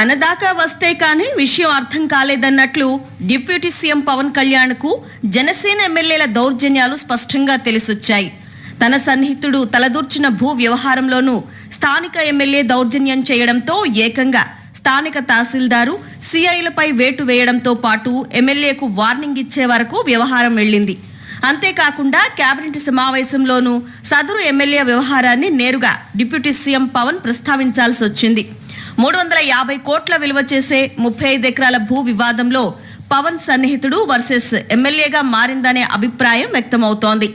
తన దాకా వస్తే కానీ విషయం అర్థం కాలేదన్నట్లు డిప్యూటీ సీఎం పవన్ కళ్యాణ్కు జనసేన ఎమ్మెల్యేల దౌర్జన్యాలు స్పష్టంగా తెలిసొచ్చాయి. తన సన్నిహితుడు తలదూర్చిన భూ వ్యవహారంలోనూ స్థానిక ఎమ్మెల్యే దౌర్జన్యం చేయడంతో ఏకంగా స్థానిక తహసీల్దారు సిఐలపై వేటు వేయడంతో పాటు ఎమ్మెల్యేకు వార్నింగ్ ఇచ్చే వరకు వ్యవహారం వెళ్లింది. అంతేకాకుండా కేబినెట్ సమావేశంలోనూ సదరు ఎమ్మెల్యే వ్యవహారాన్ని నేరుగా డిప్యూటీ సీఎం పవన్ ప్రస్తావించాల్సి వచ్చింది. 350 కోట్ల విలువ చేసే 35 ఎకరాల భూ వివాదంలో పవన్ సన్నిహితుడు వర్సెస్ ఎమ్మెల్యేగా మారిందనే అభిప్రాయం వ్యక్తమవుతోంది.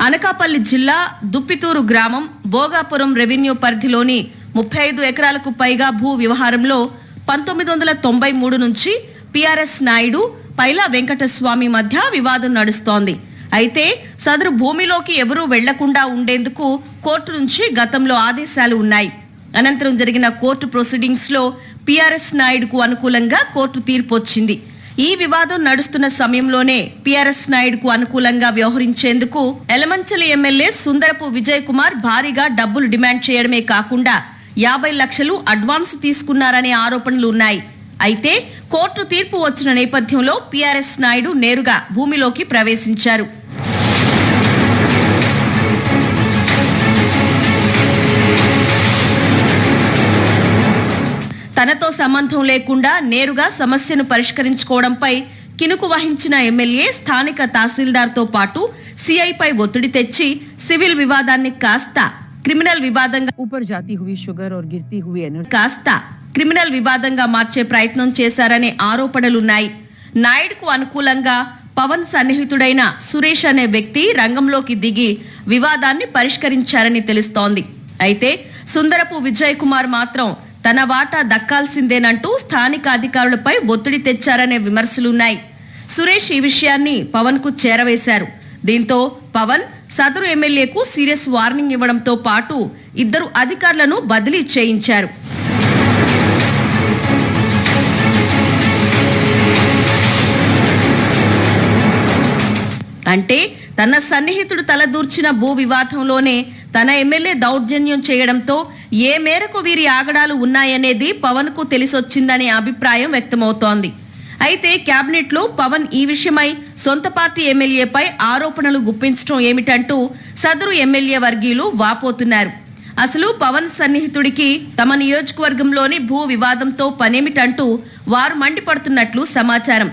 అనకాపల్లి జిల్లా దుప్పితూరు గ్రామం భోగాపురం రెవెన్యూ పరిధిలోని 35 ఎకరాలకు పైగా భూ వ్యవహారంలో 1993 నుంచి పిఆర్ఎస్ నాయుడు పైలా వెంకటస్వామి మధ్య వివాదం నడుస్తోంది. అయితే సదరు భూమిలోకి ఎవరూ వెళ్లకుండా ఉండేందుకు కోర్టు నుంచి గతంలో ఆదేశాలు ఉన్నాయి. అనంతరం జరిగిన కోర్టు ప్రొసీడింగ్స్ లో పిఆర్ఎస్ నాయుడుకు అనుకూలంగా కోర్టు తీర్పు వచ్చింది. ఈ వివాదం నడుస్తున్న సమయంలోనే పిఆర్ఎస్ నాయుడుకు అనుకూలంగా వ్యవహరించేందుకు ఎలమంచలి ఎమ్మెల్యే సుందరపు విజయ్ కుమార్ భారీగా డబ్బులు డిమాండ్ చేయడమే కాకుండా 50 లక్షలు అడ్వాన్స్ తీసుకున్నారనే ఆరోపణలు ఉన్నాయి. అయితే కోర్టు తీర్పు వచ్చిన నేపథ్యంలో పిఆర్ఎస్ నాయుడు నేరుగా భూమిలోకి ప్రవేశించారు. తనతో సంబంధం లేకుండా నేరుగా సమస్యను పరిష్కరించుకోవడంపై కినుకు వహించిన ఎమ్మెల్యే స్థానిక తహసీల్దార్తో పాటు సిఐపై ఒత్తిడి తెచ్చి సివిల్ వివాదాన్ని కాస్త క్రిమినల్ వివాదంగా మార్చే ప్రయత్నం చేశారనే ఆరోపణలున్నాయి. నాయుడుకు అనుకూలంగా పవన్ సన్నిహితుడైన సురేష్ అనే వ్యక్తి రంగంలోకి దిగి వివాదాన్ని పరిష్కరించారని తెలుస్తోంది. అయితే సుందరపు విజయ్ కుమార్ మాత్రం తన వాటా దక్కాల్సిందేనంటూ స్థానిక అధికారులపై ఒత్తిడి తెచ్చారనే విమర్శలున్నాయి. సురేష్ ఈ విషయాన్ని పవన్ కు చేరవేశారు. దీంతో పవన్ సదరు ఎమ్మెల్యేకు సీరియస్ వార్నింగ్ ఇవ్వడంతో పాటు 2 అధికారులను బదిలీ చేయించారు. అంటే తన సన్నిహితుడు తలదూర్చిన భూ వివాదంలోనే తన ఎమ్మెల్యే దౌర్జన్యం చేయడంతో ఏ మేరకు వీరి ఆగడాలు ఉన్నాయనేది పవన్ కు తెలిసొచ్చిందనే అభిప్రాయం వ్యక్తమవుతోంది. అయితే కేబినెట్ లో పవన్ ఈ విషయమై సొంత పార్టీ ఎమ్మెల్యేపై ఆరోపణలు గుప్పించడం ఏమిటంటూ సదరు ఎమ్మెల్యే వర్గీయులు వాపోతున్నారు. అసలు పవన్ సన్నిహితుడికి తమ నియోజకవర్గంలోని భూ వివాదంతో పనేమిటంటూ వారు మండిపడుతున్నట్లు సమాచారం.